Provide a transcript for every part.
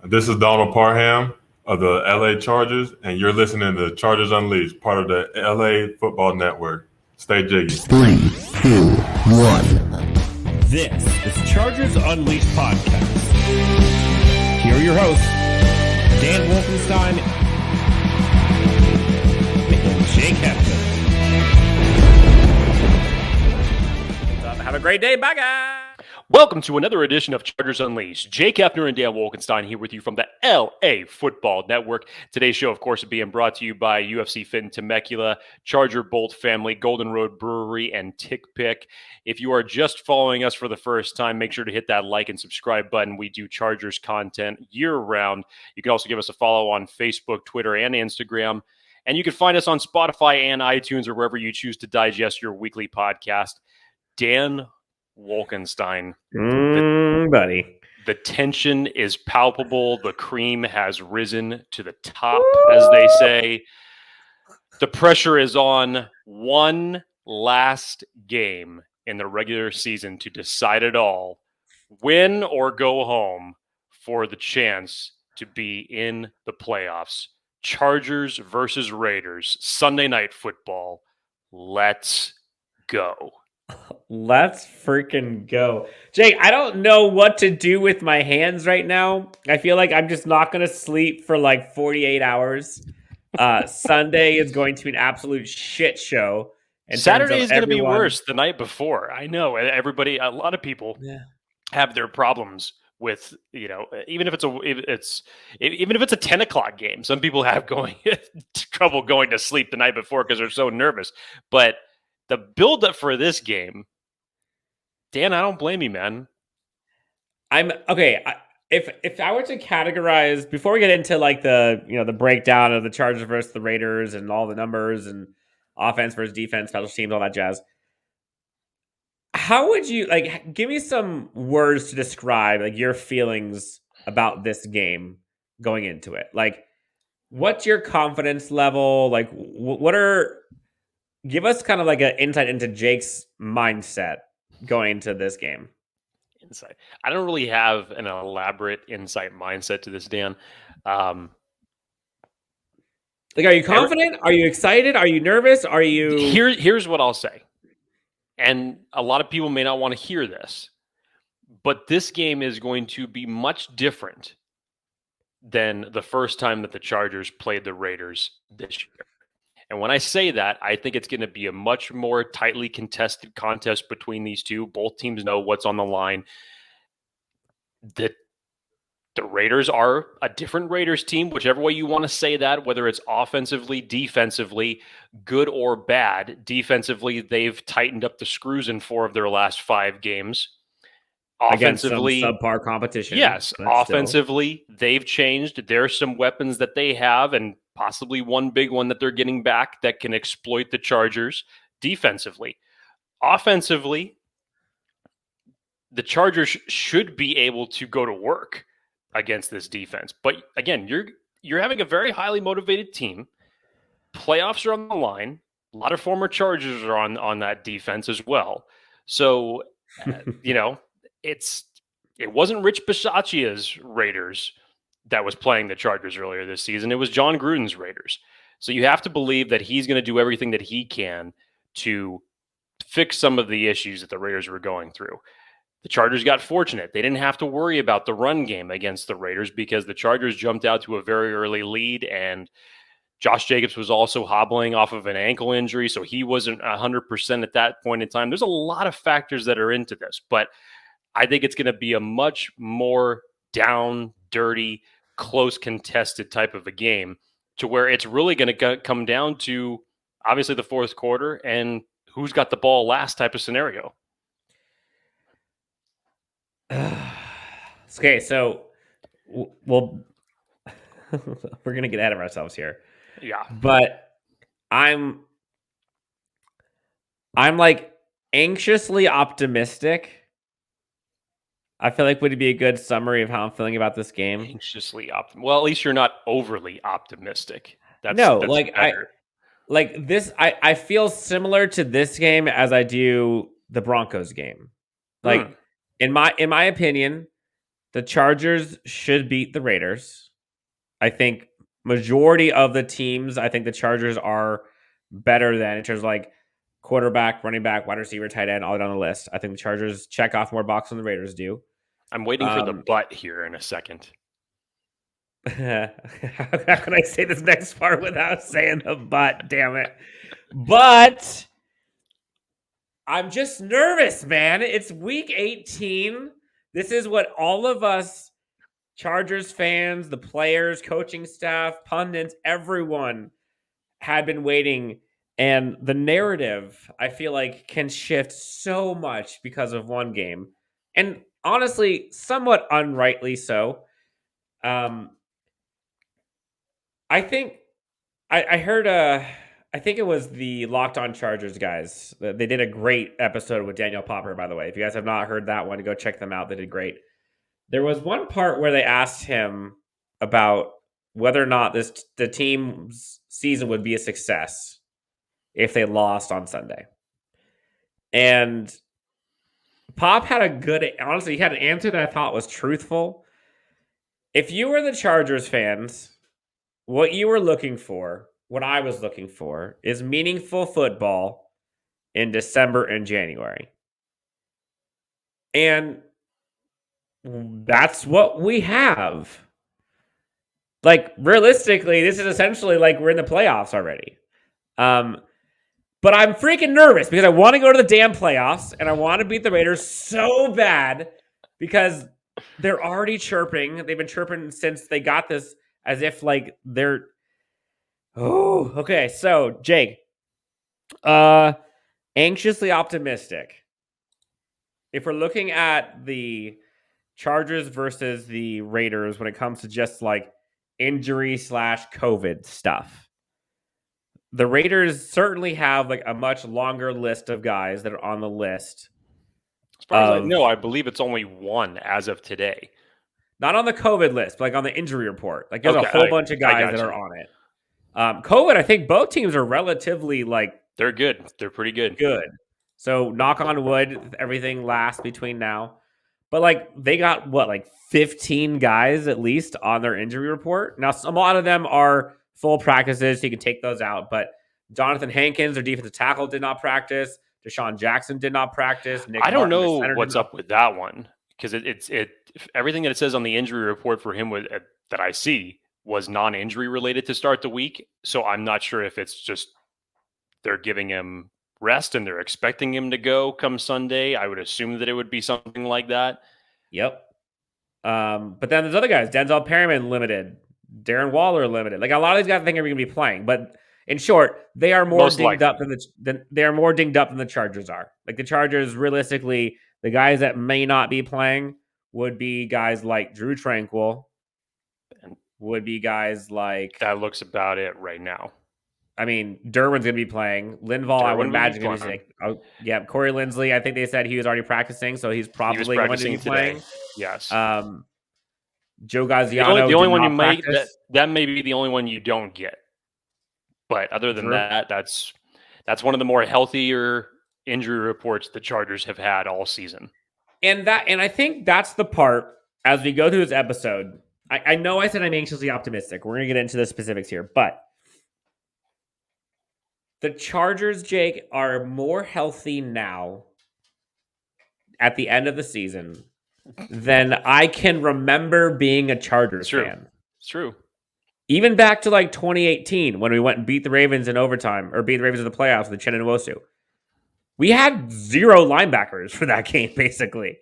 This is Donald Parham of the LA Chargers, and you're listening to Chargers Unleashed, part of the LA Network. Stay jiggy. 3, 2, 1. This is Chargers Unleashed podcast. Here are your hosts, Dan Wolkenstein and Jake Hefner. Have a great day. Bye, guys. Welcome to another edition of Chargers Unleashed. Jake Hefner and Dan Wolkenstein here with you from the LAFB Network. Today's show, of course, is being brought to you by UFC Fit in Temecula, Charger Bolt Family, Golden Road Brewery, and Tick Pick. If you are just following us for the first time, make sure to hit that like and subscribe button. We do Chargers content year-round. You can also give us a follow on Facebook, Twitter, and Instagram. And you can find us on Spotify and iTunes or wherever you choose to digest your weekly podcast. Dan Wolkenstein. Buddy. The tension is palpable. The cream has risen to the top, as they say. The pressure is on. One last game in the regular season to decide it all. Win or go home for the chance to be in the playoffs. Chargers versus Raiders. Sunday Night Football. Let's go. Let's freaking go. Jake, I don't know what to do with my hands right now. I feel like I'm just not going to sleep for like 48 hours. Sunday is going to be an absolute shit show. Saturday is going to be worse the night before. I know. Everybody, a lot of people have their problems with, even if it's a 10 o'clock game, some people have trouble going to sleep the night before because they're so nervous. But the build-up for this game, Dan, I don't blame you, man. I'm okay. If I were to categorize before we get into like the breakdown of the Chargers versus the Raiders and all the numbers and offense versus defense, special teams, all that jazz, how would you give me some words to describe like your feelings about this game going into it? Like, what's your confidence level? Like, give us kind of like an insight into Jake's mindset going into this game. Insight. I don't really have an elaborate insight mindset to this, Dan. Are you confident? Are you excited? Are you nervous? Are you... Here's what I'll say. And a lot of people may not want to hear this, but this game is going to be much different than the first time that the Chargers played the Raiders this year. And when I say that, I think it's going to be a much more tightly contested contest between these two. Both teams know what's on the line. The Raiders are a different Raiders team, whichever way you want to say that, whether it's offensively, defensively, good or bad. Defensively, they've tightened up the screws in 4 of their last 5 games. Offensively, against some subpar competition. Yes, offensively, they've changed. There's some weapons that they have, and possibly one big one that they're getting back that can exploit the Chargers defensively. Offensively, the Chargers should be able to go to work against this defense. But again, you're having a very highly motivated team. Playoffs are on the line. A lot of former Chargers are on that defense as well. So, it wasn't Rich Bisaccia's Raiders that was playing the Chargers earlier this season. It was John Gruden's Raiders. So you have to believe that he's going to do everything that he can to fix some of the issues that the Raiders were going through. The Chargers got fortunate. They didn't have to worry about the run game against the Raiders because the Chargers jumped out to a very early lead, and Josh Jacobs was also hobbling off of an ankle injury, so he wasn't 100% at that point in time. There's a lot of factors that are into this, but I think it's going to be a much more down, dirty, close contested type of a game to where it's really going to come down to obviously the fourth quarter and who's got the ball last type of scenario. Okay, so we're going to get ahead of ourselves here. Yeah. But I'm like anxiously optimistic. I feel like would it be a good summary of how I'm feeling about this game? Anxiously optimistic. Well, at least you're not overly optimistic. That's better. I feel similar to this game as I do the Broncos game. In my opinion, The Chargers should beat the Raiders. I think majority of the teams, I think the Chargers are better than in terms of like quarterback, running back, wide receiver, tight end, all down the list. I think the Chargers check off more boxes than the Raiders do. I'm waiting for the but here in a second. How can I say this next part without saying the but? Damn it. But I'm just nervous, man. It's week 18. This is what all of us Chargers fans, the players, coaching staff, pundits, everyone had been waiting. And the narrative, I feel like, can shift so much because of one game. And honestly, somewhat unrightly so. I think I heard I think it was the Locked On Chargers guys. They did a great episode with Daniel Popper, by the way. If you guys have not heard that one, go check them out. They did great. There was one part where they asked him about whether or not the team's season would be a success if they lost on Sunday. And Pop had honestly, he had an answer that I thought was truthful. If you were the Chargers fans, what you were looking for, what I was looking for, is meaningful football in December and January. And that's what we have. Like, realistically, this is essentially like we're in the playoffs already. But I'm freaking nervous because I want to go to the damn playoffs and I want to beat the Raiders so bad because they're already chirping. They've been chirping since they got this as if like they're... Oh, okay. So, Jake, anxiously optimistic. If we're looking at the Chargers versus the Raiders when it comes to just like injury / COVID stuff, the Raiders certainly have like a much longer list of guys that are on the list. As far as I know, I believe it's only one as of today. Not on the COVID list, but like on the injury report. Like there's a whole bunch of guys that are on it. COVID, I think both teams are relatively like... They're good. They're pretty good. Good. So knock on wood, everything lasts between now. But like they got what, like 15 guys at least on their injury report. Now, a lot of them are full practices, so you can take those out. But Jonathan Hankins, their defensive tackle, did not practice. Deshaun Jackson did not practice. I don't know what's up with that one because it's everything that it says on the injury report for him that I see was non-injury related to start the week. So I'm not sure if it's just they're giving him rest and they're expecting him to go come Sunday. I would assume that it would be something like that. Yep. But then there's other guys. Denzel Perryman limited. Darren Waller limited. Like a lot of these guys I think are going to be playing. But in short, they are more dinged up than the Chargers are. Like the Chargers, realistically, the guys that may not be playing would be guys like Drew Tranquil. Would be guys like... That looks about it right now. I mean, Derwin's going to be playing. Linval, I would imagine going to be playing. Yeah, Corey Linsley, I think they said he was already practicing, so he's probably going to be playing. Yes. Joe Gaziano, the only one you might that may be the only one you don't get. But other than that, that's one of the more healthier injury reports the Chargers have had all season. And I think that's the part as we go through this episode. I know I said I'm anxiously optimistic. We're going to get into the specifics here, but the Chargers, Jake, are more healthy now at the end of the season than I can remember being a Chargers fan. It's true. Even back to like 2018 when we went and beat the Ravens in overtime or beat the Ravens in the playoffs with Chen and Nwosu. We had 0 linebackers for that game, basically.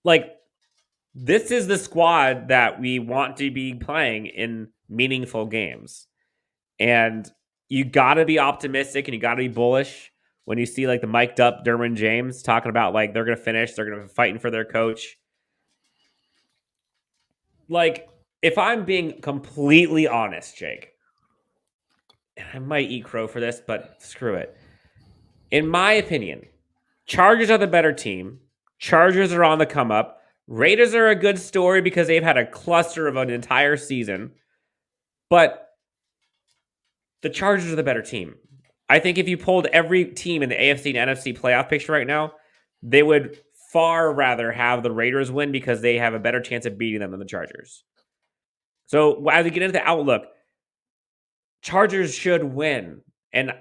Like, this is the squad that we want to be playing in meaningful games. And you got to be optimistic and you got to be bullish when you see like the mic'd up Derwin James talking about like they're going to finish, they're going to be fighting for their coach. Like, if I'm being completely honest, Jake, and I might eat crow for this, but screw it. In my opinion, Chargers are the better team. Chargers are on the come up. Raiders are a good story because they've had a cluster of an entire season. But the Chargers are the better team. I think if you pulled every team in the AFC and NFC playoff picture right now, they would far rather have the Raiders win because they have a better chance of beating them than the Chargers. So as we get into the outlook, Chargers should win. And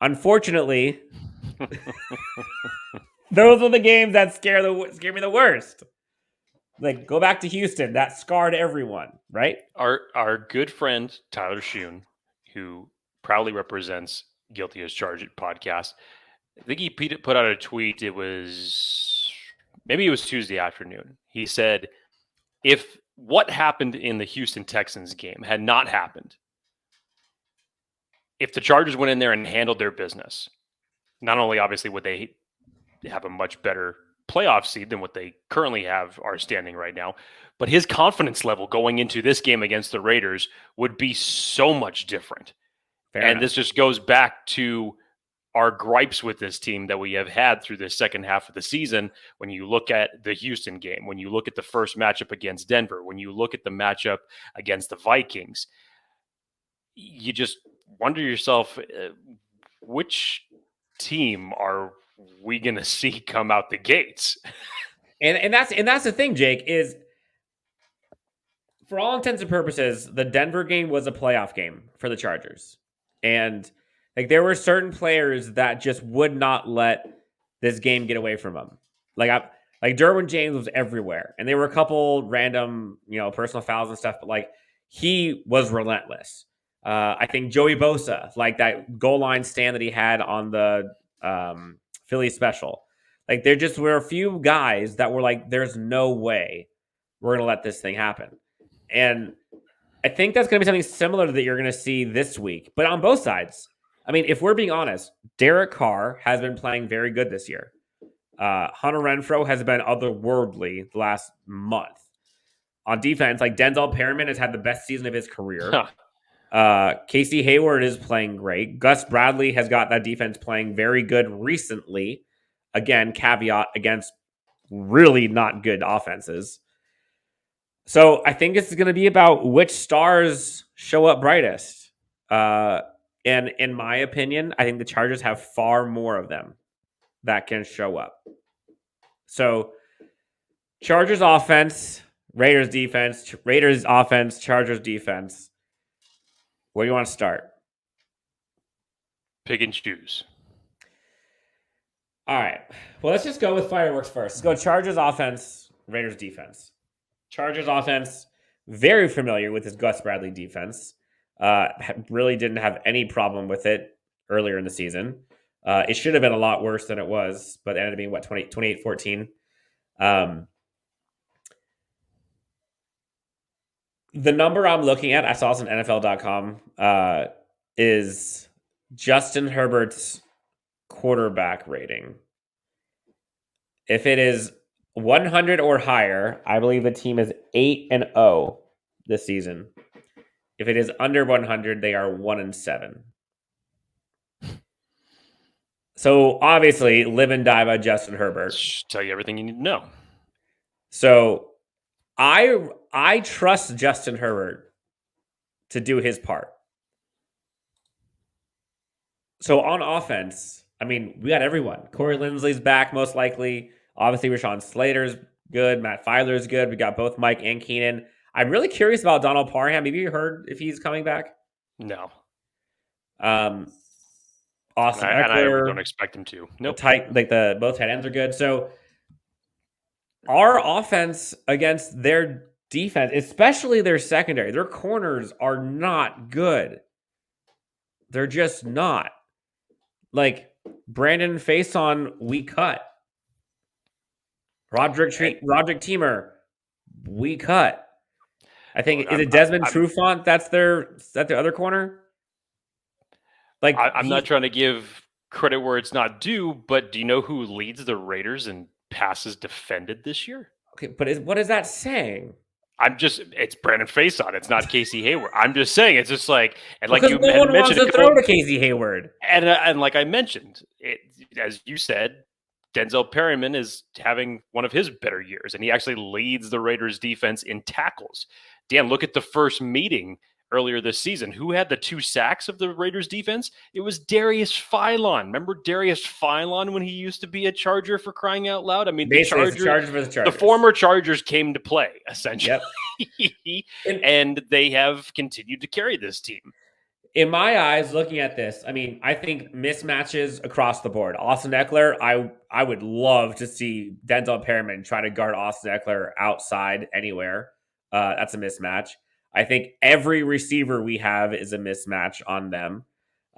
unfortunately, those are the games that scare me the worst. Like, go back to Houston. That scarred everyone, right? Our good friend Tyler Schoen, who proudly represents Guilty as Charged podcast, I think he put out a tweet. It was Tuesday afternoon. He said, if what happened in the Houston Texans game had not happened, if the Chargers went in there and handled their business, not only obviously would they have a much better playoff seed than what they currently have are standing right now, but his confidence level going into this game against the Raiders would be so much different. Fair and enough. This just goes back to our gripes with this team that we have had through the second half of the season. When you look at the Houston game, when you look at the first matchup against Denver, when you look at the matchup against the Vikings, you just wonder yourself, which team are we going to see come out the gates? And that's the thing, Jake, is for all intents and purposes, the Denver game was a playoff game for the Chargers. And like there were certain players that just would not let this game get away from them. Like Derwin James was everywhere. And there were a couple random, personal fouls and stuff, but like he was relentless. I think Joey Bosa, like that goal line stand that he had on the Philly special. Like there just were a few guys that were like, there's no way we're going to let this thing happen. And I think that's going to be something similar that you're going to see this week, but on both sides. I mean, if we're being honest, Derek Carr has been playing very good this year. Hunter Renfrow has been otherworldly the last month. On defense, like Denzel Perryman has had the best season of his career. Casey Hayward is playing great. Gus Bradley has got that defense playing very good recently. Again, caveat against really not good offenses. So I think it's going to be about which stars show up brightest. And in my opinion, I think the Chargers have far more of them that can show up. So Chargers offense, Raiders defense, Raiders offense, Chargers defense. Where do you want to start? Pick and choose. All right. Well, let's just go with fireworks first. Let's go Chargers offense, Raiders defense. Chargers offense, very familiar with his Gus Bradley defense. Really didn't have any problem with it earlier in the season. It should have been a lot worse than it was, but it ended up being, 28-14. The number I'm looking at, I saw this on NFL.com, is Justin Herbert's quarterback rating. If it is 100 or higher, I believe the team is 8-0 this season. If it is under 100, they are 1-7. So obviously, live and die by Justin Herbert. Just tell you everything you need to know. So I trust Justin Herbert to do his part. So on offense, I mean, we got everyone. Corey Linsley's back most likely. Obviously, Rashawn Slater's good. Matt Filer's good. We got both Mike and Keenan. I'm really curious about Donald Parham. Have you heard if he's coming back? No. Austin And I Eckler, don't expect him to. Nope. Both tight ends are good. So our offense against their defense, especially their secondary, their corners are not good. They're just not. Like Brandon Faison, we cut. Roderick Teamer, we cut. I think is it Desmond Trufant? That's their other corner. Like I'm not trying to give credit where it's not due, but do you know who leads the Raiders in passes defended this year? Okay, but what is that saying? It's Brandon Faison. It's not Casey Hayward. I'm just saying, it's just like, and like because you no one wants mentioned, to throw to Casey Hayward. And like I mentioned, as you said, Denzel Perryman is having one of his better years, and he actually leads the Raiders defense in tackles. Dan, look at the first meeting earlier this season. Who had the 2 sacks of the Raiders defense? It was Darius Philon. Remember Darius Philon when he used to be a Charger, for crying out loud? I mean, Basically, it's the Chargers for the Chargers. The former Chargers came to play, essentially. Yep. And they have continued to carry this team. In my eyes, looking at this, I mean, I think mismatches across the board. Austin Eckler, I would love to see Denzel Perryman try to guard Austin Eckler outside anywhere. That's a mismatch. I think every receiver we have is a mismatch on them.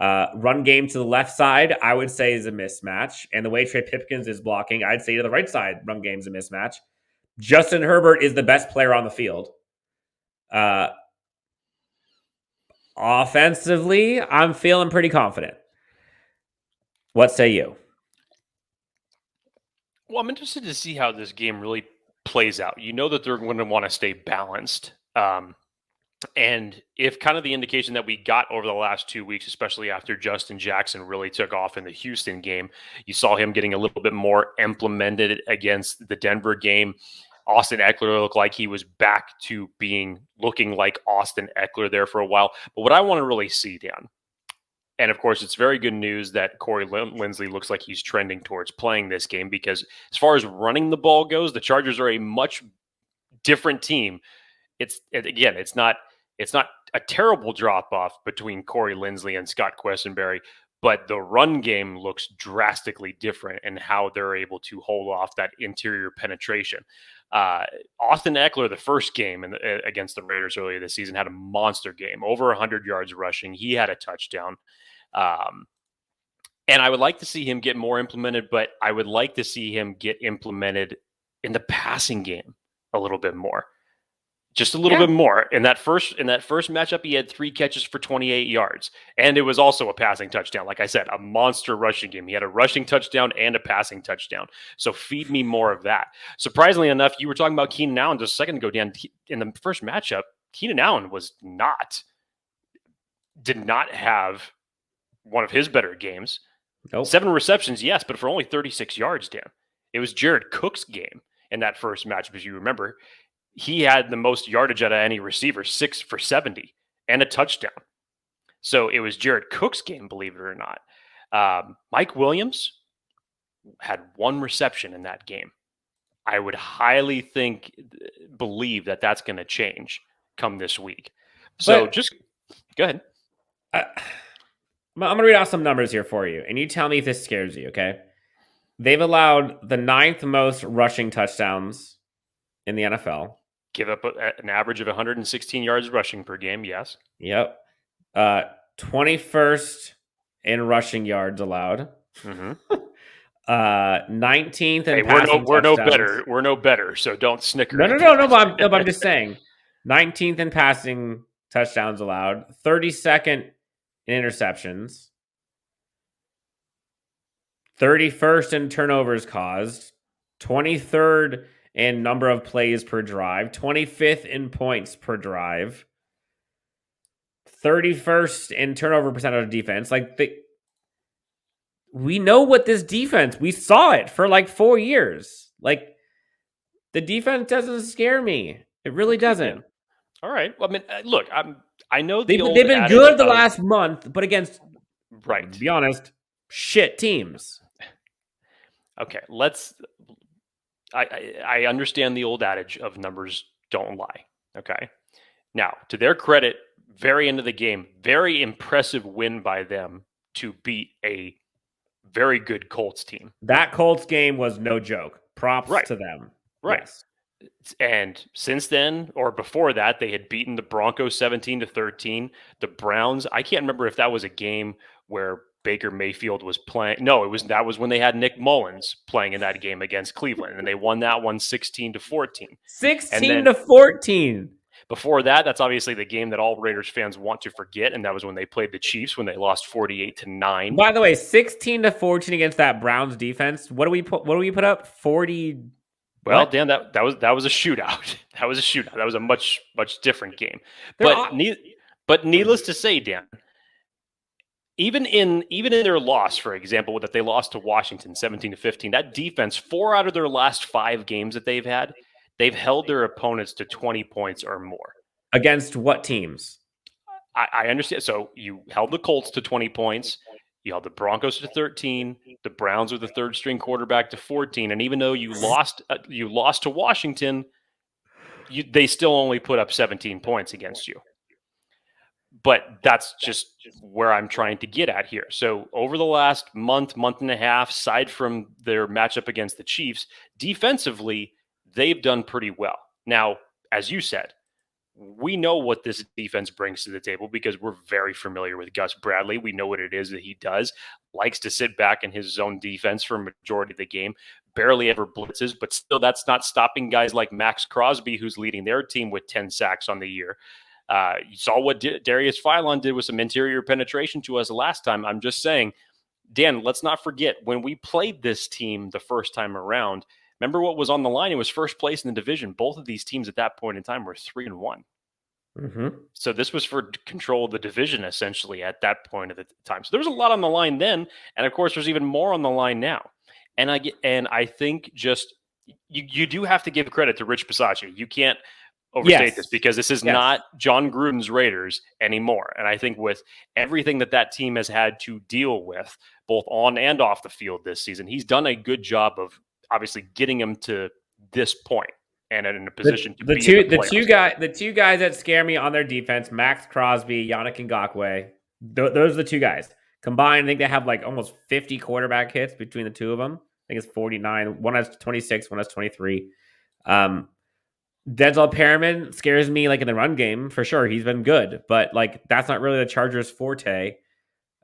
Run game to the left side, I would say, is a mismatch. And the way Trey Pipkins is blocking, I'd say to the right side, run game's a mismatch. Justin Herbert is the best player on the field. Offensively, I'm feeling pretty confident. What say you? Well, I'm interested to see how this game really plays out. You know that they're going to want to stay balanced. And if kind of the indication that we got over the last 2 weeks, especially after Justin Jackson really took off in the Houston game, you saw him getting a little bit more implemented against the Denver game. Austin Eckler looked like he was back to looking like Austin Eckler there for a while. But what I want to really see, Dan, and of course, it's very good news that Corey Linsley looks like he's trending towards playing this game, because as far as running the ball goes, the Chargers are a much different team. It's not a terrible drop off between Corey Linsley and Scott Quessenberry, but the run game looks drastically different in how they're able to hold off that interior penetration. Austin Eckler, the first game against the Raiders earlier this season, had a monster game, over 100 yards rushing. He had a touchdown. And I would like to see him get more implemented, but I would like to see him get implemented in the passing game a little bit more. Just a little bit more. In that first matchup, he had 3 catches for 28 yards. And it was also a passing touchdown. Like I said, a monster rushing game. He had a rushing touchdown and a passing touchdown. So feed me more of that. Surprisingly enough, you were talking about Keenan Allen just a second ago, Dan. In the first matchup, Keenan Allen did not have one of his better games. Nope. 7 receptions, yes, but for only 36 yards, Dan. It was Jared Cook's game in that first matchup, as you remember. He had the most yardage out of any receiver, 6 for 70, and a touchdown. So it was Jared Cook's game, believe it or not. Mike Williams had 1 reception in that game. I would highly believe that that's going to change come this week. So just go ahead. I'm going to read out some numbers here for you, and you tell me if this scares you, okay? They've allowed the 9th most rushing touchdowns in the NFL. Give up an average of 116 yards rushing per game, yes. Yep. 21st in rushing yards allowed. Mm-hmm. 19th in hey, passing we're no touchdowns. better. We're no better, so don't snicker. No, but I'm just saying. 19th in passing touchdowns allowed. 32nd in interceptions. 31st in turnovers caused. 23rd in number of plays per drive, 25th in points per drive, 31st in turnover percentage of defense. We know what this defense, we saw it for like 4 years. Like, the defense doesn't scare me. It really doesn't. All right. Well, I mean, look, I know they've been good the last month, but against, right, to be honest, shit teams. Okay, I understand the old adage of numbers don't lie. Okay. Now, to their credit, very end of the game, very impressive win by them to beat a very good Colts team. That Colts game was no joke. Props to them. Right. Yes. And since then, or before that, they had beaten the Broncos 17-13. The Browns, I can't remember if that was a game where Baker Mayfield was playing. No, that was when they had Nick Mullins playing in that game against Cleveland, and they won that one 16-14. 16-14. Before that, that's obviously the game that all Raiders fans want to forget, and that was when they played the Chiefs when they lost 48-9. By the way, 16-14 against that Browns defense. What do we put up? 40. Well, Dan, that was a shootout. That was a shootout. That was a much different game. But needless to say, Dan, even in their loss, for example, that they lost to Washington 17-15, that defense, 4 out of their last 5 games that they've held their opponents to 20 points or more. Against what teams? I understand. So you held the Colts to 20 points. You held the Broncos to 13. The Browns with the third string quarterback to 14. And even though you lost to Washington, they still only put up 17 points against you. But that's just where I'm trying to get at here. So over the last month and a half, aside from their matchup against the Chiefs, defensively, they've done pretty well. Now, as you said, we know what this defense brings to the table because we're very familiar with Gus Bradley. We know what it is that he does. Likes to sit back in his zone defense for a majority of the game. Barely ever blitzes, but still that's not stopping guys like Max Crosby, who's leading their team with 10 sacks on the year. You saw what Darius Philon did with some interior penetration to us last time. I'm just saying, Dan, let's not forget when we played this team the first time around, remember what was on the line? It was first place in the division. Both of these teams at that point in time were 3-1. Mm-hmm. So this was for control of the division, essentially, at that point of the time. So there was a lot on the line then, and of course, there's even more on the line now. And I think just you do have to give credit to Rich Bisaccia. You can't overstate this because this is not John Gruden's Raiders anymore. And I think with everything that team has had to deal with, both on and off the field this season, he's done a good job of obviously getting them to this point and in a position to be in the playoffs. The two guys that scare me on their defense, Max Crosby, Yannick Ngakoue, those are the two guys. Combined, I think they have like almost 50 quarterback hits between the two of them. I think it's 49. One has 26, one has 23. Denzel Perriman scares me like in the run game for sure. He's been good, but like that's not really the Chargers' forte.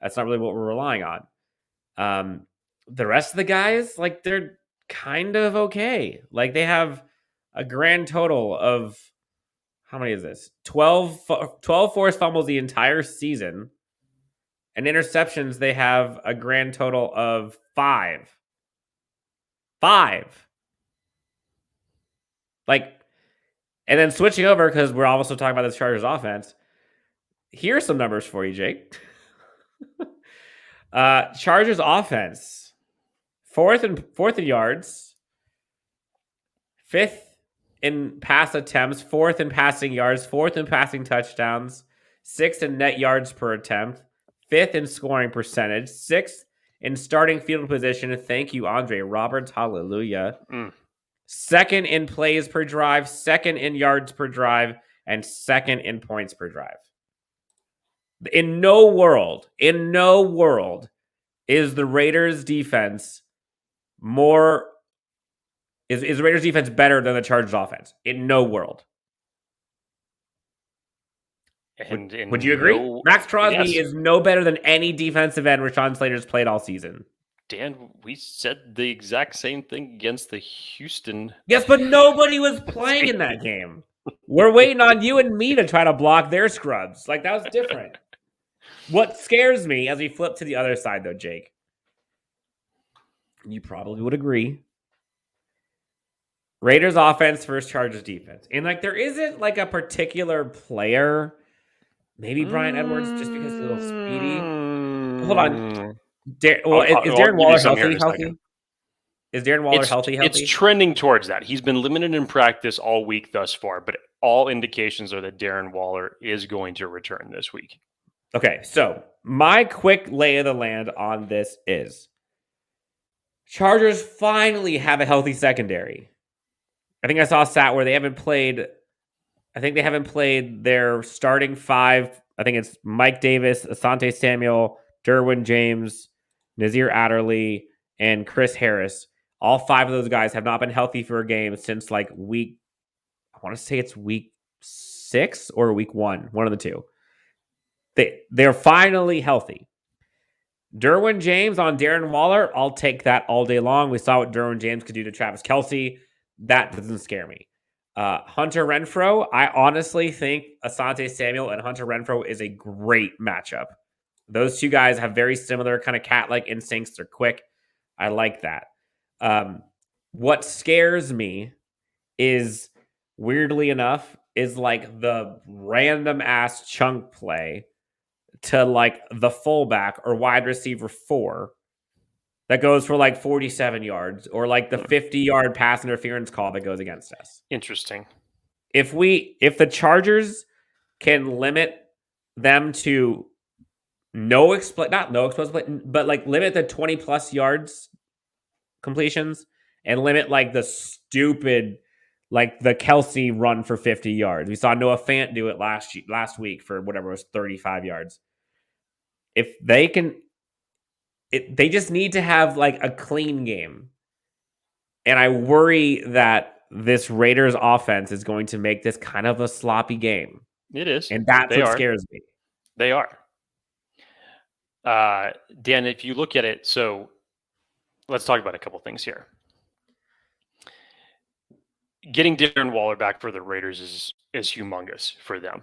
That's not really what we're relying on. The rest of the guys, like they're kind of okay. Like they have a grand total of how many is this? 12 forced fumbles the entire season. And interceptions, they have a grand total of 5. 5. Like, and then switching over, because we're also talking about the Chargers offense. Here's some numbers for you, Jake. Chargers offense. Fourth in yards. 5th in pass attempts. 4th in passing yards. 4th in passing touchdowns. 6th in net yards per attempt. 5th in scoring percentage. 6th in starting field position. Thank you, Andre Roberts. Hallelujah. 2nd in plays per drive, 2nd in yards per drive, and 2nd in points per drive. In no world is the Raiders defense is the Raiders defense better than the Chargers offense. In no world. Would you agree? Max Crosby is no better than any defensive end Rashawn Slater's played all season. Dan, we said the exact same thing against the Houston. Yes, but nobody was playing in that game. We're waiting on you and me to try to block their scrubs. Like, that was different. What scares me as we flip to the other side, though, Jake, you probably would agree, Raiders offense versus Chargers defense. And, like, there isn't, like, a particular player, maybe Bryan Edwards, just because he's a little speedy. Hold on. Is Darren Waller healthy? Is Darren Waller healthy? It's trending towards that. He's been limited in practice all week thus far, but all indications are that Darren Waller is going to return this week. Okay, so my quick lay of the land on this is Chargers finally have a healthy secondary. I think I saw a stat where they haven't played their starting 5. I think it's Mike Davis, Asante Samuel, Derwin James, Nazir Adderley, and Chris Harris. All 5 of those guys have not been healthy for a game since like week 6 or week 1, one of the two. They're finally healthy. Derwin James on Darren Waller, I'll take that all day long. We saw what Derwin James could do to Travis Kelce. That doesn't scare me. Hunter Renfrow, I honestly think Asante Samuel and Hunter Renfrow is a great matchup. Those two guys have very similar kind of cat-like instincts. They're quick. I like that. What scares me is, weirdly enough, is like the random ass chunk play to like the fullback or wide receiver 4 that goes for like 47 yards, or like the 50-yard pass interference call that goes against us. Interesting. If the Chargers can limit them to not no explosive, but like limit the 20 plus yards completions and limit like the stupid, like the Kelsey run for 50 yards. We saw Noah Fant do it last week for whatever it was 35 yards. If they can, they just need to have like a clean game. And I worry that this Raiders offense is going to make this kind of a sloppy game. It is. And that's They what are. scares me. They are. Dan, if you look at it, so let's talk about a couple things here. Getting Darren Waller back for the Raiders is humongous for them.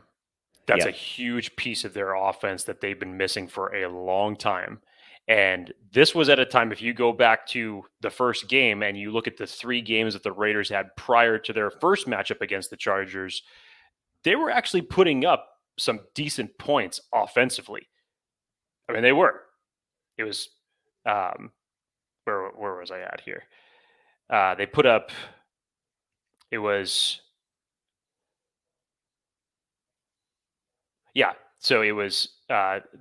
That's a huge piece of their offense that they've been missing for a long time. And this was at a time, if you go back to the first game and you look at the 3 games that the Raiders had prior to their first matchup against the Chargers, they were actually putting up some decent points offensively. I mean, they were. It was, where was I at here? They put up, it was, yeah. So it was,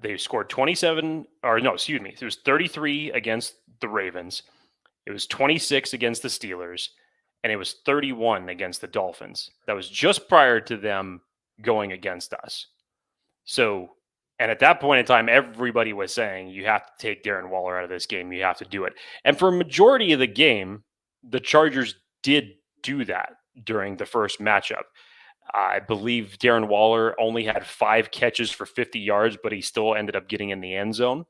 they scored 27, or no, excuse me. It was 33 against the Ravens. It was 26 against the Steelers, and it was 31 against the Dolphins. That was just prior to them going against us. So, and at that point in time, everybody was saying, you have to take Darren Waller out of this game. You have to do it. And for a majority of the game, the Chargers did do that during the first matchup. I believe Darren Waller only had 5 catches for 50 yards, but he still ended up getting in the end zone.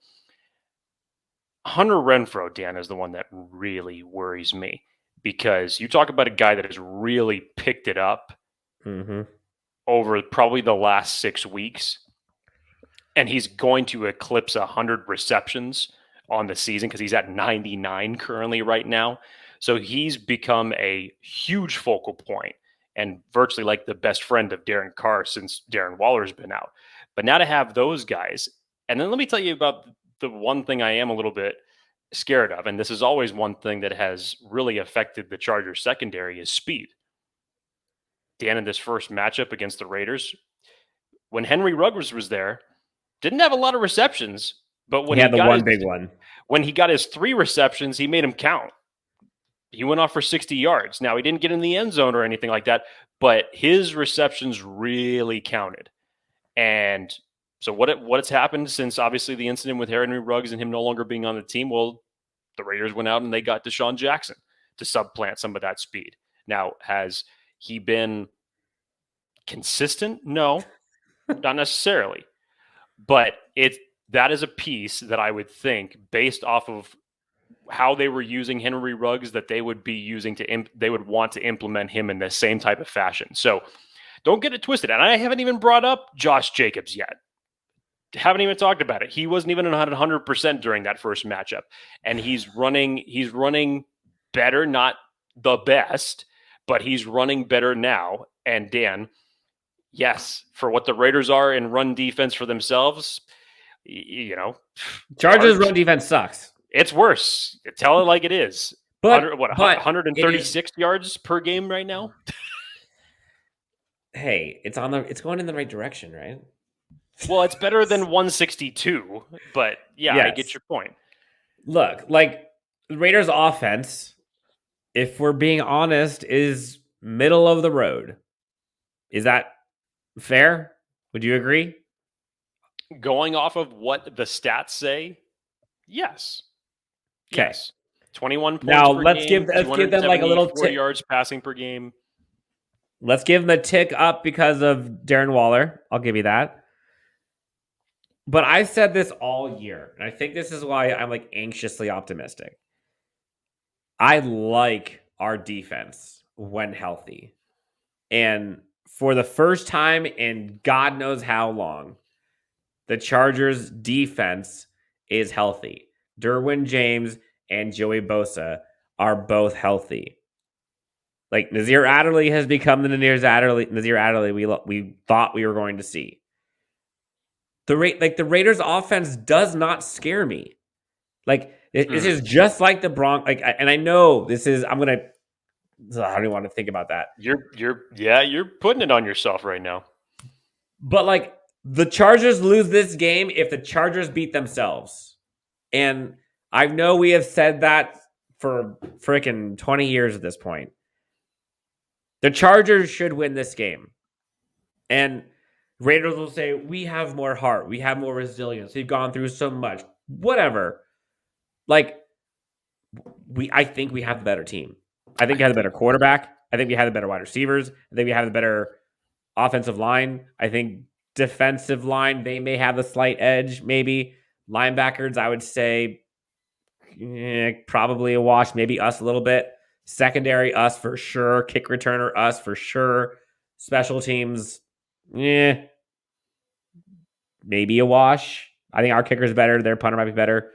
Hunter Renfrow, Dan, is the one that really worries me, because you talk about a guy that has really picked it up over probably the last 6 weeks, and he's going to eclipse 100 receptions on the season because he's at 99 currently right now. So he's become a huge focal point and virtually like the best friend of Darren Carr since Darren Waller's been out. But now to have those guys, and then let me tell you about the one thing I am a little bit scared of, and this is always one thing that has really affected the Chargers secondary, is speed. Dan, in this first matchup against the Raiders, when Henry Ruggs was there, didn't have a lot of receptions, but when he had the one big one. When he got his 3 receptions, he made them count. He went off for 60 yards. Now, he didn't get in the end zone or anything like that, but his receptions really counted. And so what's happened since obviously the incident with Henry Ruggs and him no longer being on the team? Well, the Raiders went out and they got Deshaun Jackson to supplant some of that speed. Now, has he been consistent? No, not necessarily. But that is a piece that I would think, based off of how they were using Henry Ruggs, that they would be using they would want to implement him in the same type of fashion. So don't get it twisted. And I haven't even brought up Josh Jacobs yet. Haven't even talked about it. He wasn't even 100% during that first matchup. And he's running better, not the best, but he's running better now. And Dan, yes, for what the Raiders are in run defense for themselves, Chargers run defense sucks. It's worse. Tell it like it is. But 136 yards per game right now? Hey, it's going in the right direction, right? Well, it's better than 162, but yeah, yes. I get your point. Look, like the Raiders offense, if we're being honest, is middle of the road. Is that fair? Would you agree? Going off of what the stats say, yes. Okay. Yes. 21 points now, per let's game. Let's give them like a little 4 yards passing per game. Let's give them a tick up because of Darren Waller. I'll give you that. But I've said this all year, and I think this is why I'm like anxiously optimistic. I like our defense when healthy. And for the first time in God knows how long, the Chargers defense is healthy. Derwin James and Joey Bosa are both healthy. Like Nazir Adderley has become the Nazir Adderley we thought we were going to see. The Raiders offense does not scare me. Like this is just like the Broncos. Like, and I know this is. I don't even want to think about that. You're putting it on yourself right now. But like The Chargers lose this game if the Chargers beat themselves. And I know we have said that for freaking 20 years at this point. The Chargers should win this game. And Raiders will say, we have more heart. We have more resilience. We've gone through so much. Whatever. Like, I think we have the better team. I think we have the better quarterback. I think we have the better wide receivers. I think we have the better offensive line. I think defensive line, they may have the slight edge, maybe. Linebackers, I would say probably a wash, maybe us a little bit. Secondary, us for sure. Kick returner, us for sure. Special teams, maybe a wash. I think our kicker's better. Their punter might be better.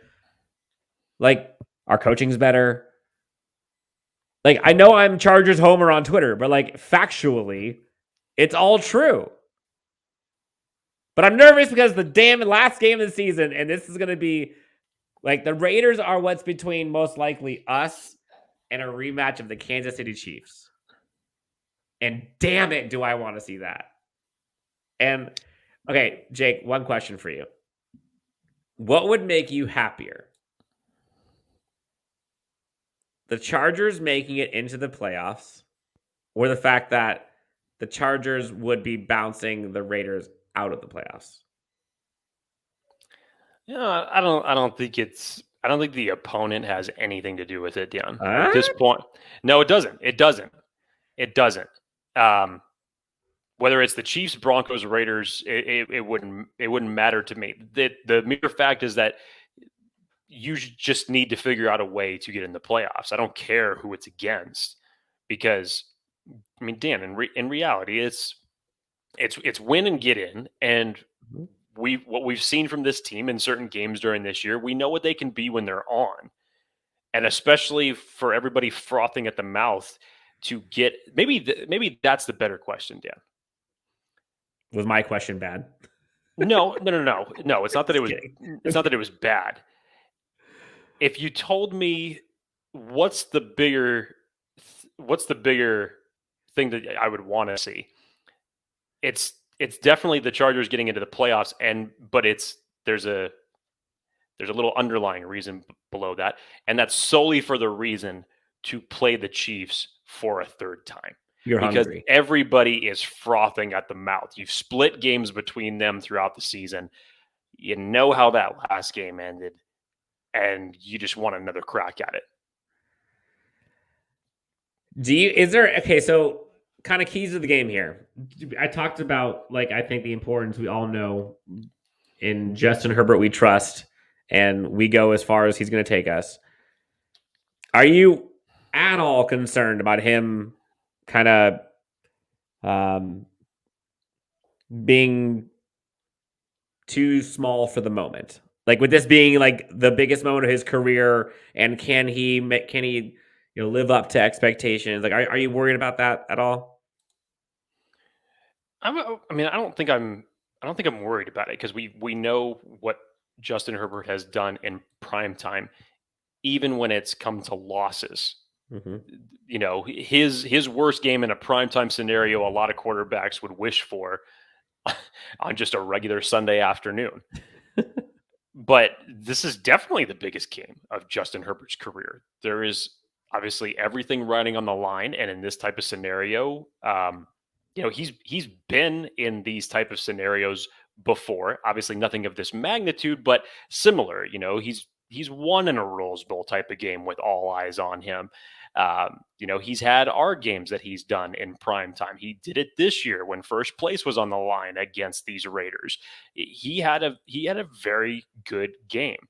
Like, our coaching's better. Like, I know I'm Chargers homer on Twitter, but like factually, it's all true. But I'm nervous because the damn last game of the season, and this is going to be like the Raiders are what's between most likely us and a rematch of the Kansas City Chiefs. And damn it, do I want to see that. And okay, Jake, one question for you. What would make you happier? The Chargers making it into the playoffs, or the fact that the Chargers would be bouncing the Raiders out of the playoffs? Yeah, I don't think the opponent has anything to do with it, Dan. At this point, no, it doesn't. It doesn't. Whether it's the Chiefs, Broncos, Raiders, it wouldn't matter to me. The mere fact is that you just need to figure out a way to get in the playoffs. I don't care who it's against, because I mean, Dan, in reality, it's win and get in, and what we've seen from this team in certain games during this year, we know what they can be when they're on, and especially for everybody frothing at the mouth to get maybe that's the better question, Dan. Was my question bad? No. It's not that it was. It's not that it was bad. If you told me what's the bigger thing that I would want to see, it's definitely the Chargers getting into the playoffs, but there's a little underlying reason below that, and that's solely for the reason to play the Chiefs for a third time. You're because hungry. Everybody is frothing at the mouth. You've split games between them throughout the season. You know how that last game ended, and you just want another crack at it. So kind of keys to the game here. I talked about, like, I think the importance we all know in Justin Herbert we trust, and we go as far as he's going to take us. Are you at all concerned about him kind of being too small for the moment? Like, with this being like the biggest moment of his career, and can he live up to expectations? Like, are you worried about that at all? I don't think I'm worried about it, because we know what Justin Herbert has done in primetime, even when it's come to losses. Mm-hmm. You know, his worst game in a primetime scenario, a lot of quarterbacks would wish for on just a regular Sunday afternoon. But this is definitely the biggest game of Justin Herbert's career. There is obviously everything riding on the line, and in this type of scenario, he's been in these type of scenarios before. Obviously, nothing of this magnitude, but similar. You know, he's won in a Rose Bowl type of game with all eyes on him. He's had our games that he's done in prime time. He did it this year when first place was on the line against these Raiders. He had a very good game.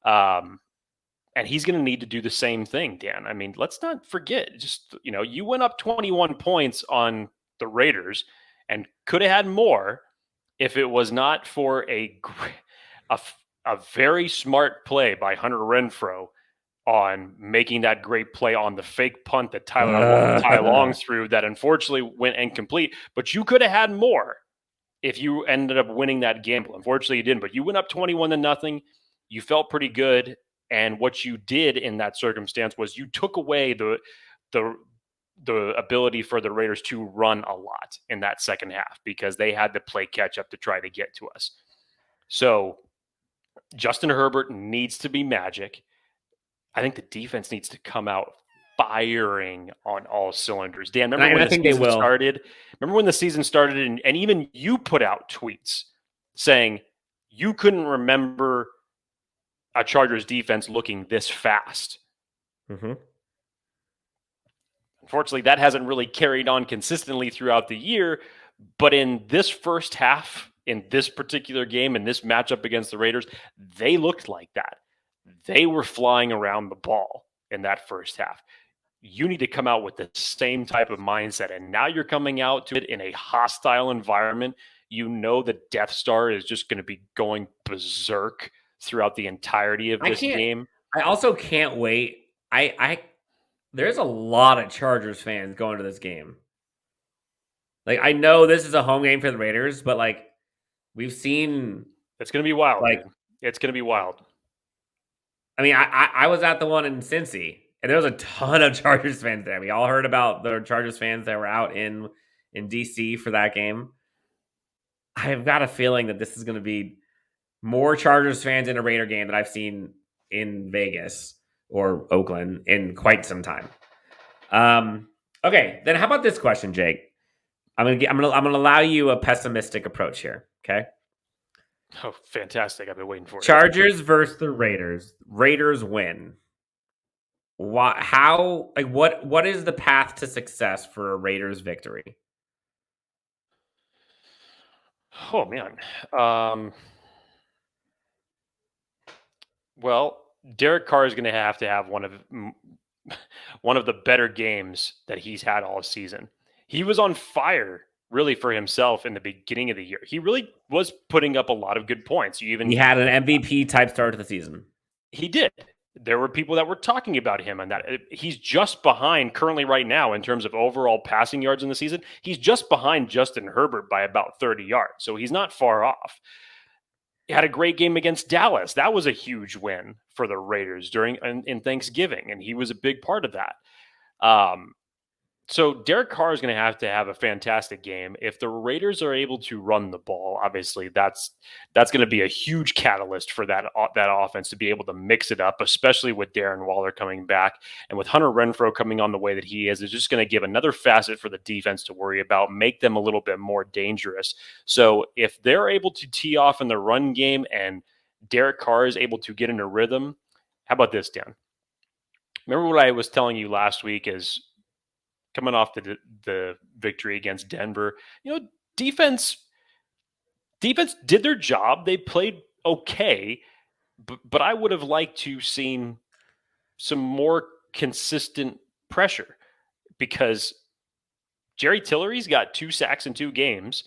And he's going to need to do the same thing, Dan. I mean, let's not forget, you went up 21 points on the Raiders and could have had more if it was not for a very smart play by Hunter Renfrow on making that great play on the fake punt that Ty Long threw that unfortunately went incomplete. But you could have had more if you ended up winning that gamble. Unfortunately, you didn't. But you went up 21-0. You felt pretty good. And what you did in that circumstance was you took away the the ability for the Raiders to run a lot in that second half because they had to play catch up to try to get to us. So Justin Herbert needs to be magic. I think the defense needs to come out firing on all cylinders. Dan, remember when the season started? Remember when the season started and even you put out tweets saying you couldn't remember a Chargers defense looking this fast. Mm-hmm. Unfortunately, that hasn't really carried on consistently throughout the year. But in this first half, in this particular game, in this matchup against the Raiders, they looked like that. They were flying around the ball in that first half. You need to come out with the same type of mindset. And now you're coming out to it in a hostile environment. You know the Death Star is just going to be going berserk throughout the entirety of this game. I also can't wait. There's a lot of Chargers fans going to this game. Like, I know this is a home game for the Raiders, but like we've seen, it's going to be wild. Like, it's going to be wild. I mean, I was at the one in Cincy, and there was a ton of Chargers fans there. We all heard about the Chargers fans that were out in DC for that game. I've got a feeling that this is going to be more Chargers fans in a Raider game that I've seen in Vegas or Oakland in quite some time. Okay, then how about this question, Jake? I'm gonna allow you a pessimistic approach here. Okay. Oh, fantastic! I've been waiting for it. Chargers versus the Raiders. Raiders win. How? Like, what is the path to success for a Raiders victory? Oh man. Well, Derek Carr is going to have one of the better games that he's had all season. He was on fire, really, for himself in the beginning of the year. He really was putting up a lot of good points. He had an MVP type start to the season. He did. There were people that were talking about him on that. He's just behind currently right now in terms of overall passing yards in the season. He's just behind Justin Herbert by about 30 yards. So he's not far off. He had a great game against Dallas. That was a huge win for the Raiders in Thanksgiving, and he was a big part of that. So Derek Carr is going to have a fantastic game. If the Raiders are able to run the ball, obviously that's going to be a huge catalyst for that offense to be able to mix it up, especially with Darren Waller coming back and with Hunter Renfrow coming on the way that he is. It's just going to give another facet for the defense to worry about, make them a little bit more dangerous. So if they're able to tee off in the run game and Derek Carr is able to get in a rhythm, how about this, Dan? Remember what I was telling you last week is coming off the victory against Denver, defense did their job. They played okay, but I would have liked to seen some more consistent pressure because Jerry Tillery's got 2 sacks in 2 games,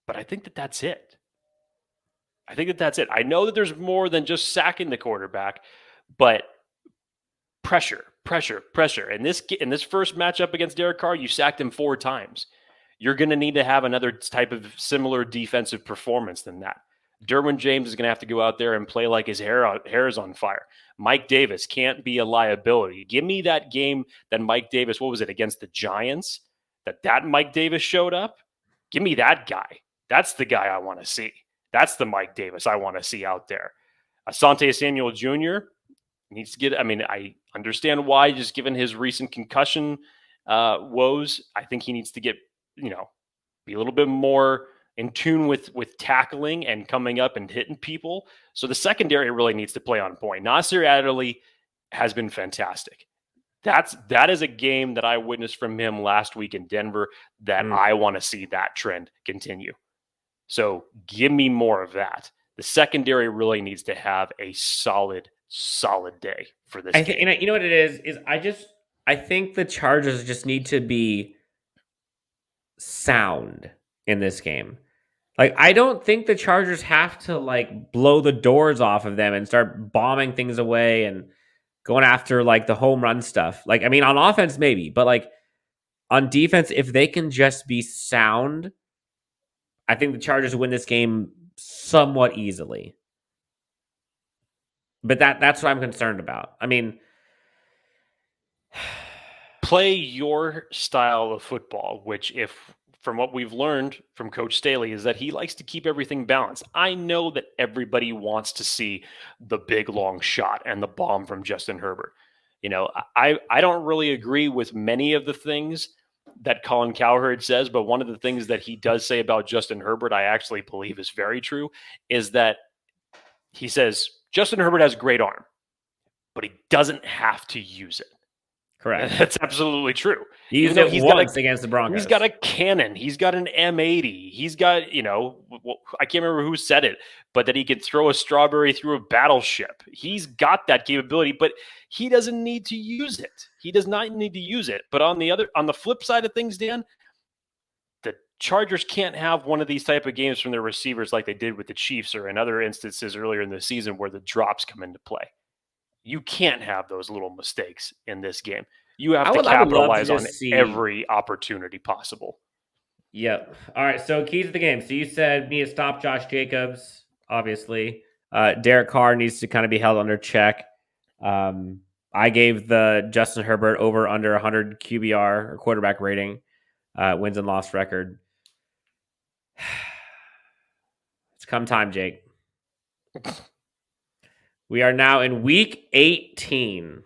but I think that's it. I know that there's more than just sacking the quarterback, but pressure. In this first matchup against Derek Carr, you sacked him 4 times. You're going to need to have another type of similar defensive performance than that. Derwin James is going to have to go out there and play like his hair is on fire. Mike Davis can't be a liability. Give me that game that Mike Davis, what was it, against the Giants? That Mike Davis showed up? Give me that guy. That's the guy I want to see. That's the Mike Davis I want to see out there. Asante Samuel Jr. needs to get, I understand why, just given his recent concussion woes. I think he needs to get, be a little bit more in tune with tackling and coming up and hitting people. So the secondary really needs to play on point. Nasir Adderley has been fantastic. That is a game that I witnessed from him last week in Denver that I want to see that trend continue. So give me more of that. The secondary really needs to have a solid day for this game. You know what it is I think the Chargers just need to be sound in this game. Like, I don't think the Chargers have to like blow the doors off of them and start bombing things away and going after like the home run stuff. Like, on offense maybe, but like on defense, if they can just be sound, I think the Chargers win this game somewhat easily. But that's what I'm concerned about. play your style of football, which from what we've learned from Coach Staley is that he likes to keep everything balanced. I know that everybody wants to see the big long shot and the bomb from Justin Herbert. I don't really agree with many of the things that Colin Cowherd says, but one of the things that he does say about Justin Herbert, I actually believe is very true, is that he says Justin Herbert has a great arm, but he doesn't have to use it. Correct. That's absolutely true. He used it once against the Broncos. He's got a cannon. He's got an M80. He's got, I can't remember who said it, but that he could throw a strawberry through a battleship. He's got that capability, but he doesn't need to use it. He does not need to use it. But on the flip side of things, Dan, the Chargers can't have one of these type of games from their receivers like they did with the Chiefs or in other instances earlier in the season where the drops come into play. You can't have those little mistakes in this game. You have to capitalize on every opportunity possible. Yep. All right. So keys to the game. So you said need to stop Josh Jacobs, obviously. Derek Carr needs to kind of be held under check. I gave the Justin Herbert over under 100 QBR or quarterback rating, wins and loss record. It's come time, Jake. We are now in week 18,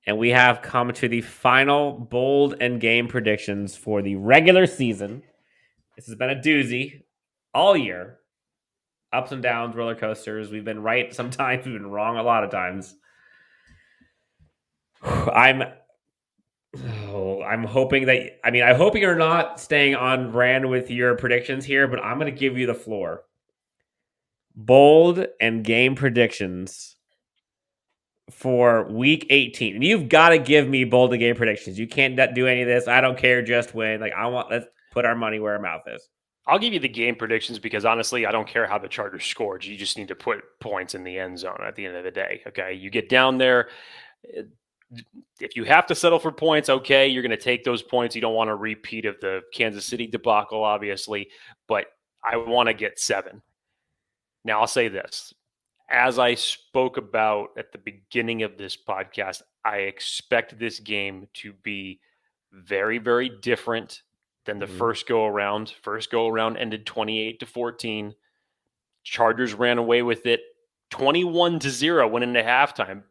and we have come to the final bold and game predictions for the regular season. This has been a doozy all year. Ups and downs, roller coasters. We've been right sometimes. We've been wrong a lot of times. I'm hoping that, I hope you're not staying on brand with your predictions here, but I'm going to give you the floor. Bold and game predictions for week 18. And you've got to give me bold and game predictions. You can't do any of this. I don't care. Just win. Let's put our money where our mouth is. I'll give you the game predictions because honestly, I don't care how the Chargers scored. You just need to put points in the end zone at the end of the day. Okay. You get down there. If you have to settle for points, okay, you're going to take those points. You don't want a repeat of the Kansas City debacle, obviously, but I want to get 7. Now, I'll say this. As I spoke about at the beginning of this podcast, I expect this game to be very, very different than the first go around. First go around ended 28-14. Chargers ran away with it 21-0 went into halftime,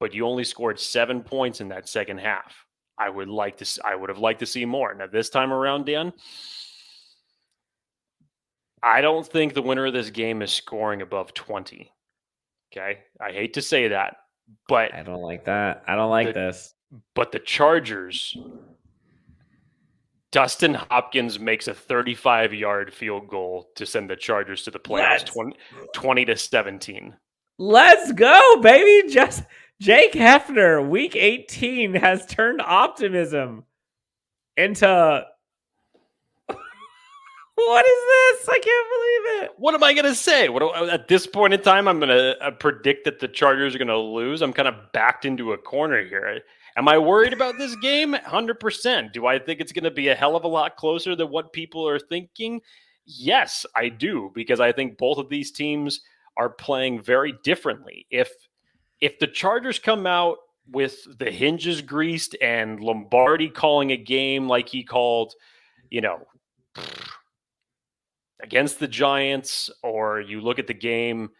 but you only scored 7 points in that second half. I would have liked to see more. Now, this time around, Dan, I don't think the winner of this game is scoring above 20. Okay? I hate to say that, but I don't like that. I don't like this. But the Chargers, Dustin Hopkins makes a 35-yard field goal to send the Chargers to the playoffs 20-17. Let's go, baby. Just Jake Hefner, week 18, has turned optimism into... What is this? I can't believe it. What am I going to say? At this point in time, I'm going to predict that the Chargers are going to lose. I'm kind of backed into a corner here. Am I worried about this game? 100%. Do I think it's going to be a hell of a lot closer than what people are thinking? Yes, I do, because I think both of these teams are playing very differently. If the Chargers come out with the hinges greased and Lombardi calling a game like he called, against the Giants, or you look at the game,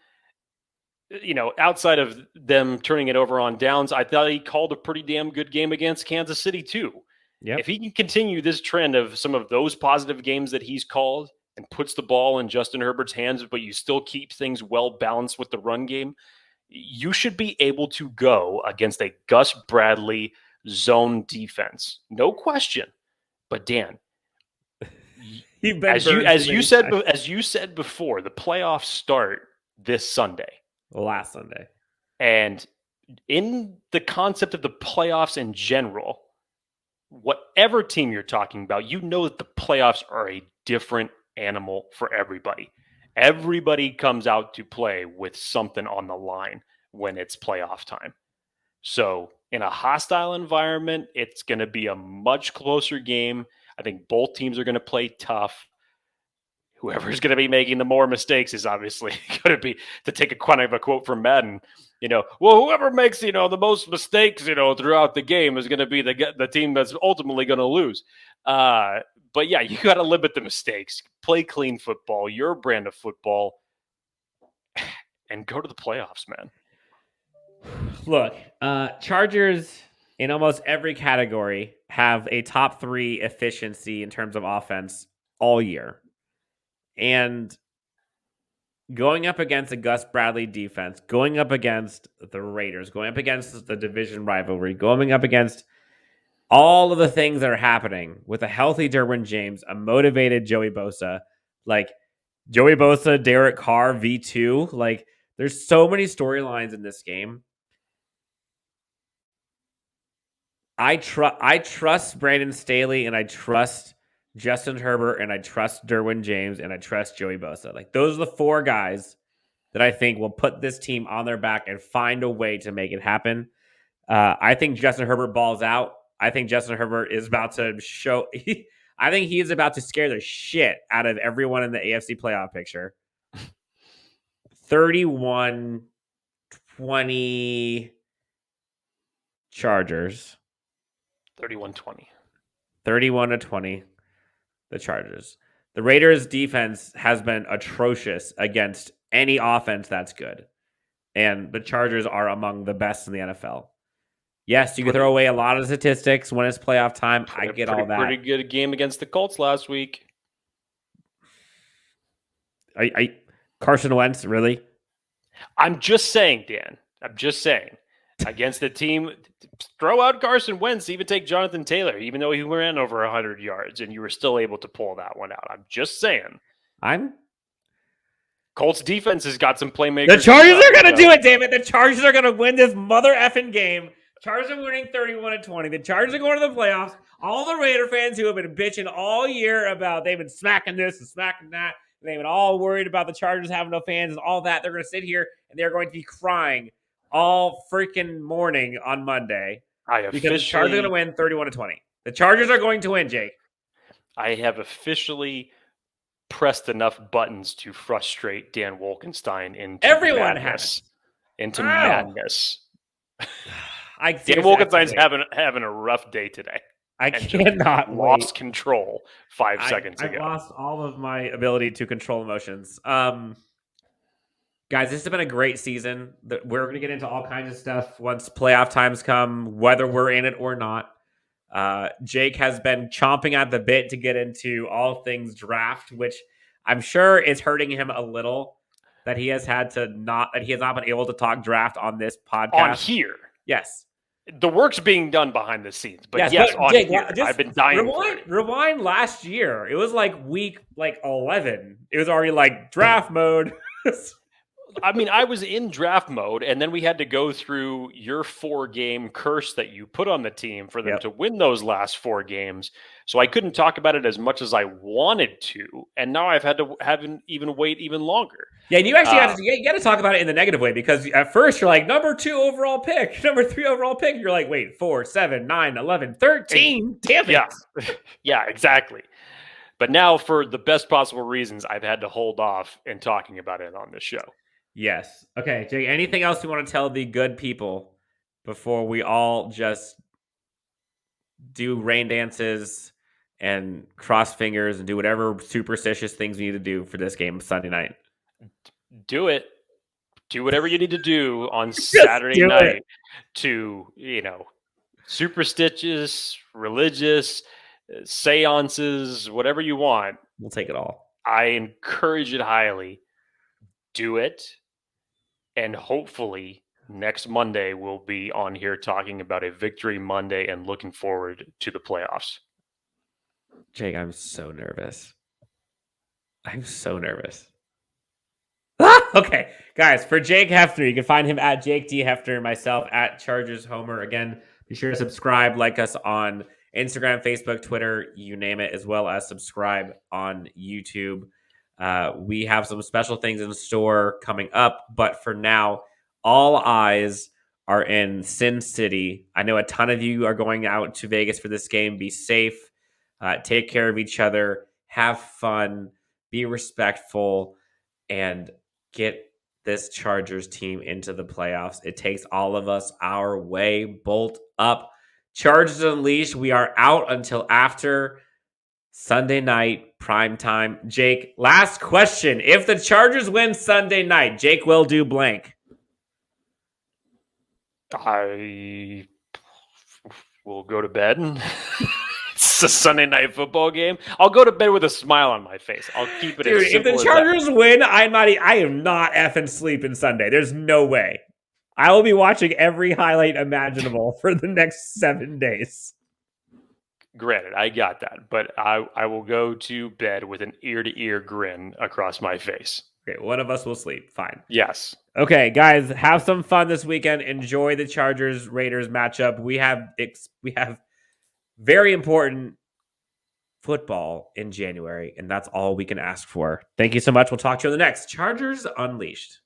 outside of them turning it over on downs, I thought he called a pretty damn good game against Kansas City too. Yep. If he can continue this trend of some of those positive games that he's called and puts the ball in Justin Herbert's hands, but you still keep things well balanced with the run game, you should be able to go against a Gus Bradley zone defense. No question. But Dan, as you said before, the playoffs start this Sunday. Last Sunday. And in the concept of the playoffs in general, whatever team you're talking about, that the playoffs are a different animal for everybody. Everybody comes out to play with something on the line when it's playoff time. So in a hostile environment, it's going to be a much closer game. I think both teams are going to play tough. whoever's going to be making the more mistakes is obviously going to be, to take a kind of a quote from Madden, well, whoever makes, the most mistakes, throughout the game is going to be the team that's ultimately going to lose. But yeah, you got to limit the mistakes, play clean football, your brand of football, and go to the playoffs, man. Look, Chargers in almost every category have a top 3 efficiency in terms of offense all year. And going up against a Gus Bradley defense, going up against the Raiders, going up against the division rivalry, going up against all of the things that are happening with a healthy Derwin James, a motivated Joey Bosa, like Joey Bosa, Derek Carr, V2, like there's so many storylines in this game. I trust Brandon Staley, and I trust Justin Herbert, and I trust Derwin James, and I trust Joey Bosa. Like those are the 4 guys that I think will put this team on their back and find a way to make it happen. I think Justin Herbert balls out. I think Justin Herbert is about to show. I think he is about to scare the shit out of everyone in the AFC playoff picture. 31-20 Chargers. 31-20. 31-20 the Chargers. The Raiders defense has been atrocious against any offense that's good. And the Chargers are among the best in the NFL. Yes, you can throw away a lot of statistics when it's playoff time. I get all that. Pretty good game against the Colts last week. Carson Wentz, really? I'm just saying, Dan. I'm just saying. Against the team, throw out Carson Wentz, even take Jonathan Taylor, even though he ran over 100 yards, and you were still able to pull that one out. I'm just saying. Colts defense has got some playmakers. The Chargers are going to do it, damn it. The Chargers are going to win this mother effing game. Chargers are winning 31-20. The Chargers are going to the playoffs. All the Raider fans who have been bitching all year about they've been smacking this and smacking that, and they've been all worried about the Chargers having no fans and all that, they're going to sit here and they're going to be crying all freaking morning on Monday because the Chargers are going to win 31-20. The Chargers are going to win, Jake. I have officially pressed enough buttons to frustrate Dan Wolkenstein into madness. Dan Wolkenstein's having a rough day today. I cannot lost control 5 seconds ago. I lost all of my ability to control emotions. Guys, this has been a great season. We're going to get into all kinds of stuff once playoff times come, whether we're in it or not. Jake has been chomping at the bit to get into all things draft, which I'm sure is hurting him a little that he has not been able to talk draft on this podcast. On here. Yes. The work's being done behind the scenes, but yes, on Jake, here. I've been dying. Rewind last year. It was like week 11. It was already like draft mode. I mean, I was in draft mode, and then we had to go through your 4-game curse that you put on the team for them to win those last 4 games. So I couldn't talk about it as much as I wanted to, and now I've had to wait even longer. Yeah, and you actually you got to talk about it in the negative way, because at first you're like, number 2 overall pick, number 3 overall pick. You're like, wait, 4, 7, 9, 11, 13. Damn it. Yeah, exactly. But now, for the best possible reasons, I've had to hold off in talking about it on this show. Yes. Okay, Jake, anything else you want to tell the good people before we all just do rain dances and cross fingers and do whatever superstitious things we need to do for this game Sunday night? Do it. Do whatever you need to do on Saturday night to, superstitious, religious, seances, whatever you want. We'll take it all. I encourage it highly. Do it. And hopefully next Monday we'll be on here talking about a victory Monday and looking forward to the playoffs. Jake, I'm so nervous. Okay, guys, for Jake Hefner, you can find him at Jake D. Hefner, myself at Chargers Homer. Again, be sure to subscribe, like us on Instagram, Facebook, Twitter, you name it, as well as subscribe on YouTube. We have some special things in store coming up, but for now, all eyes are in Sin City. I know a ton of you are going out to Vegas for this game. Be safe, take care of each other, have fun, be respectful, and get this Chargers team into the playoffs. It takes all of us our way. Bolt up. Chargers Unleashed. We are out until after Sunday night prime time. Jake, last question. If the Chargers win Sunday night, Jake will do blank. I will go to bed. It's a Sunday night football game. I'll go to bed with a smile on my face. I'll keep it. Dude, as if the simple as Chargers win, I am not effing sleeping Sunday. There's no way. I will be watching every highlight imaginable for the next 7 days. Granted, I got that, but I will go to bed with an ear-to-ear grin across my face. Okay, one of us will sleep. Fine. Yes. Okay, guys, have some fun this weekend. Enjoy the Chargers Raiders matchup. We have very important football in January, and that's all we can ask for. Thank you so much. We'll talk to you on the next Chargers Unleashed.